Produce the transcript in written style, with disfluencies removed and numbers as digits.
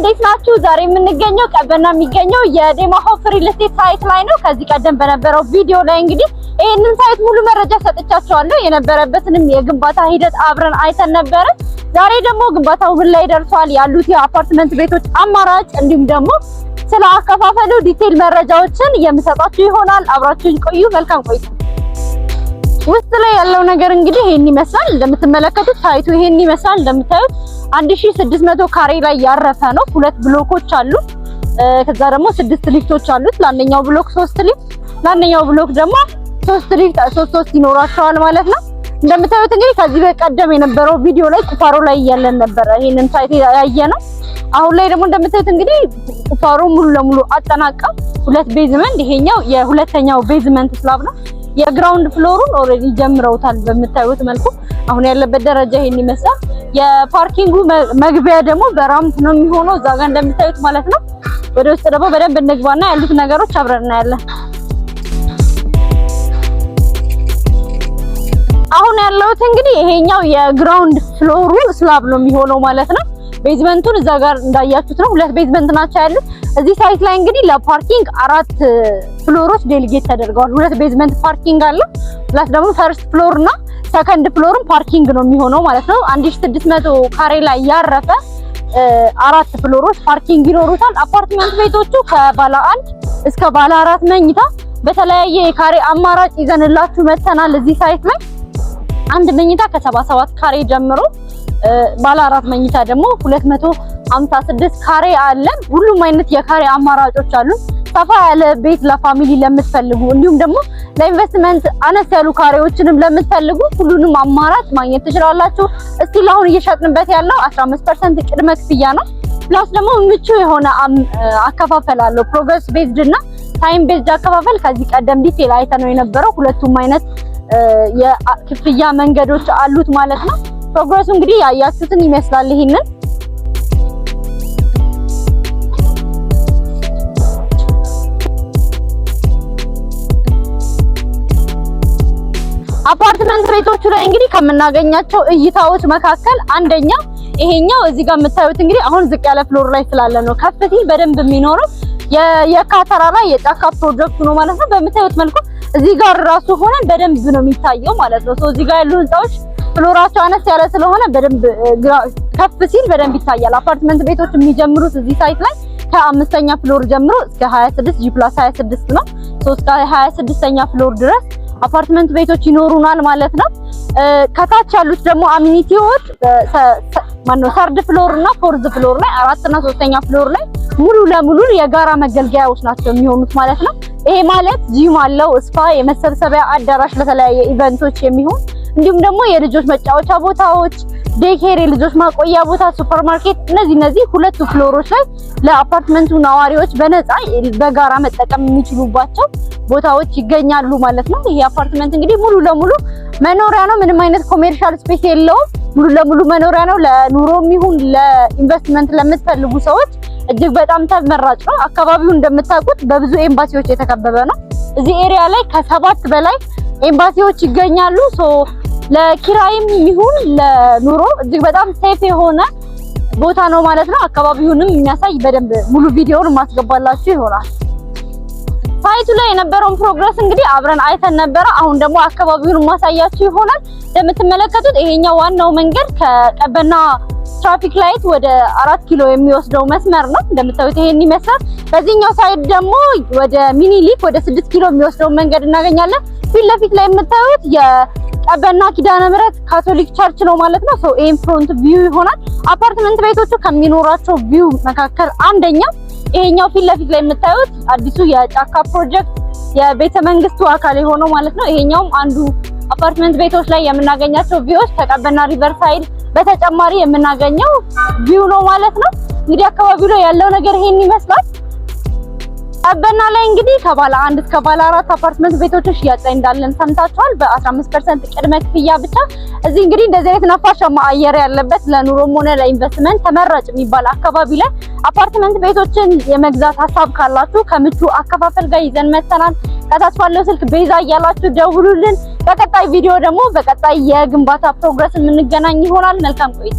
እንዴት ናችሁ? ዛሬ የምንገኘው ቀበና የሚገኘው የዴማ ሆፕ ሪል ስቴት ሳይት ላይ ነው። ከዚህ ቀደም በነበረው ቪዲዮ ላይ እንግዲህ ይሄንን ሳይት ሙሉ መረጃ ሰጥቻችኋለሁ። የነበረበትንም የግንባታ ሂደት አብረን አይተን ነበረ። ዛሬ ደግሞ ግንባታው ምን ላይ ደርሷል፣ ያሉት የአፓርትመንት ቤቶች አማራጭ እንዲሁም ደግሞ ስለ አከፋፈሉ ዲቴል መረጃዎችን የምሰጣችሁ ይሆናል። አብራችሁን ቆዩ። መልካም ቆይታ። ውስጥ ላይ ያለው ነገር እንግዲህ ይሄን ይመስላል። እንደምትመለከቱት ሳይቱ ይሄን ይመስላል። እንደምታዩት 1600 ካሬ ላይ ያረፈ ነው። ሁለት ብሎኮች አሉ። ከዛ ደግሞ 6 ሊፍቶች አሉት። ለአንደኛው ብሎክ 3 ሊፍት፣ ለአንደኛው ብሎክ ደግሞ 3 ሊፍት 3 ይኖራቸዋል ማለት ነው። እንደምታዩት እንግዲህ ከዚህ በቀደም የነበረው ቪዲዮ ላይ ቁፋሮ ላይ ያለን ነበር ይሄንን ሳይት ያየነው። አሁን ላይ ደግሞ እንደምታዩት እንግዲህ ቁፋሮ ሙሉ ለሙሉ አጠናቃ ሁለት ቤዝመንት፣ ይሄኛው የሁለተኛው ቤዝመንት ስላብ ነው። የግራውንድ ፍሎሩን ኦሬዲ ጀምረውታል በምታዩት መልኩ። አሁን ያለበት ደረጃ ይሄን ይመስላል። የፓርኪንጉ መግቢያ ደግሞ በራምፕ ነው የሚሆነው እዛ ጋር እንደምታዩት ማለት ነው። ወደ ውስጥ ደግሞ በደንብ እንግባና ያሉት ነገሮች አብረን እናያለን። አሁን ያለውት እንግዲህ ይሄኛው የግራውንድ ፍሎሩ ስላብ ነው የሚሆነው ማለት ነው። ቤዝመንቱን እዛ ጋር እንዳያችሁት ነው። ሁለት ቤዝመንት ናቸው ያሉት እዚህ ሳይት ላይ። እንግዲህ ለፓርኪንግ 4 ፍሎሮች ዴሊጌት ተደርገዋል። ሁለት ቤዝመንት ፓርኪንግ አለ፣ ፕላስ ደግሞ ፈርስት ፍሎር እና ሰከንድ ፍሎርም ፓርኪንግ ነው የሚሆነው ማለት ነው። 1600 ካሬ ላይ ያረፈ 4 ፍሎሮች ፓርኪንግ ይኖሩታል። አፓርትመንት ቤቶቹ ከባለ 1 እስከ ባለ 4 መኝታ በተለያየ የካሬ አማራጭ ይዘንላችሁ መተናል። እዚህ ሳይት ላይ አንድ መኝታ ከ77 ካሬ ጀምሮ ባለ 4 መኝታ ደግሞ 256 ካሬ አለ። ሁሉም አይነት የካሬ አማራጮች አሉ። ሰፋ ያለ ቤት ለፋሚሊ ለምትፈልጉ እንዲሁም ደግሞ ለኢንቨስትመንት አነስ ያሉ ካሬዎችንም ለምትፈልጉ ሁሉንም አማራጭ ማግኘት ትችላላችሁ። እስቲ አሁን እየሸጥንበት ያለው 15% ቅድመ ክፍያ ነው። ፕላስ ደግሞ ምቹ የሆነ አከፋፈል አለው። ፕሮግረስ ቤዝድ እና ታይም ቤዝድ አከፋፈል ከዚህ ቀደም ዲቴል አይተነው የነበረው ሁለቱም አይነት የክፍያ መንገዶች አሉት ማለት ነው። ፕሮግረሱ እንግዲህ ያያችሁትን ይመስላል። ይሄንን አፓርትመንት ቤቶቹ ላይ እንግዲህ ከምናገኛቸው እይታዎች መካከል አንደኛው ይሄኛው እዚህ ጋር የምታዩት እንግዲህ አሁን ዝቅ ያለ ፍሎር ላይ ስላለ ነው። ከፍ ሲል በደንብ የሚኖረው የካተራራ የጫካ ፕሮጀክቱ ነው ማለት ነው። በምታዩት መልኩ እዚህ ጋር ራሱ ሆነን በደንብ ነው የሚታየው ማለት ነው። እዚህ ጋር ያሉ ህንጻዎች ፍሎራቸው አነስ ያለ ስለሆነ በደንብ ከፍ ሲል በደንብ ይታያል። አፓርትመንት ቤቶች የሚጀምሩት እዚህ ሳይት ላይ ከ5ኛ ፍሎር ጀምሮ እስከ 26 G+26 ነው። እስከ 26ኛ ፍሎር ድረስ አፓርትመንት ቤቶች ይኖሩናል ማለት ነው። ከታች ያሉት ደግሞ አሚኒቲዎች ሰርድ ፍሎር እና ፎርዝ ፍሎር ላይ 4 እና 3ኛ ፍሎር ላይ ሙሉ ለሙሉ የጋራ መገልገያዎች ናቸው የሚሆኑት ማለት ነው። ይሄ ማለት ጂም አለው፣ ስፓ፣ የመሰብሰቢያ አዳራሽ ለተለያየ ኢቨንቶች የሚሆን እንዲሁም ደግሞ የልጆች መጫወቻ ቦታዎች፣ ዴኬር፣ የልጆች ማቆያ ቦታ፣ ሱፐርማርኬት እነዚህ ሁለቱ ፍሎሮች ላይ ለአፓርትመንቱ ነዋሪዎች በነፃ በጋራ መጠቀም የሚችሉባቸው ቦታዎች ይገኛሉ ማለት ነው። ይሄ አፓርትመንት እንግዲህ ሙሉ ለሙሉ መኖሪያ ነው። ምንም አይነት ኮሜርሻል ስፔስ የለውም። ሙሉ ለሙሉ መኖሪያ ነው። ለኑሮም ይሁን ለኢንቨስትመንት ለምትፈልጉ ሰዎች እጅግ በጣም ተመራጭ ነው። አካባቢው እንደምታውቁት በብዙ ኤምባሲዎች የተከበበ ነው። እዚህ ኤሪያ ላይ ከ7 በላይ ኤምባሲዎች ይገኛሉ። ለኪራይም ይሁን ለኑሮ እጅግ በጣም ሴፍ የሆነ ቦታ ነው ማለት ነው። አካባቢውንም የሚያሳይ በደንብ ሙሉ ቪዲዮውን ማስገባላችሁ ይሆናል። ሳይቱ ላይ የነበረውን ፕሮግረስ እንግዲህ አብረን አይተን ነበረ። አሁን ደግሞ አካባቢውን ማሳያችሁ ይሆናል። እንደምትመለከቱት ይሄኛው ዋናው መንገድ ከቀበና ትራፊክ ላይት ወደ 4 ኪሎ የሚወስደው መስመር ነው። እንደምታዩት ይሄን ይመስላል። በዚህኛው ሳይድ ደግሞ ወደ ሚኒሊክ ወደ 6 ኪሎ የሚወስደው መንገድ እናገኛለን። ፊት ለፊት ላይ የምታዩት የቀበና ኪዳነ ምህረት ካቶሊክ ቸርች ነው ማለት ነው። ይሄን ፍሮንት ቪው ይሆናል። አፓርትመንት ቤቶቹ ከሚኖራቸው ቪው መካከል አንደኛው ይሄኛው ፊት ለፊት ላይ የምታዩት አዲሱ የጫካ ፕሮጀክት የቤተ መንግስቱ አካል የሆነው ማለት ነው። ይሄኛውም አንዱ አፓርትመንት ቤቶች ላይ የምናገኛቸው ቪውዎች ከቀበና ሪቨር ሳይድ በተጨማሪ የምናገኘው ቪው ነው ማለት ነው። እንግዲህ አካባቢው ላይ ያለው ነገር ይሄን ይመስላል። ቀበና ላይ እንግዲህ ከባለ 1 እስከ ባለ 4 አፓርትመንት ቤቶች ሽያጭ እንዳለን ሰምታችኋል። በ15% ቅድመ ክፍያ ብቻ። እዚህ እንግዲህ እንደዚህ አይነት ነፋሻማ አየር ያለበት ለኑሮም ሆነ ለኢንቨስትመንት ተመራጭ የሚባል አካባቢ ላይ አፓርትመንት ቤቶችን የመግዛት ሀሳብ ካላችሁ ከምቹ አከፋፈል ጋር ይዘን መተናል። ከታች ባለው ስልክ ቤዛ እያላችሁ ደውሉልን። በቀጣይ ቪዲዮ ደግሞ በቀጣይ የግንባታ ፕሮግረስ የምንገናኝ ይሆናል። መልካም ቆይታ።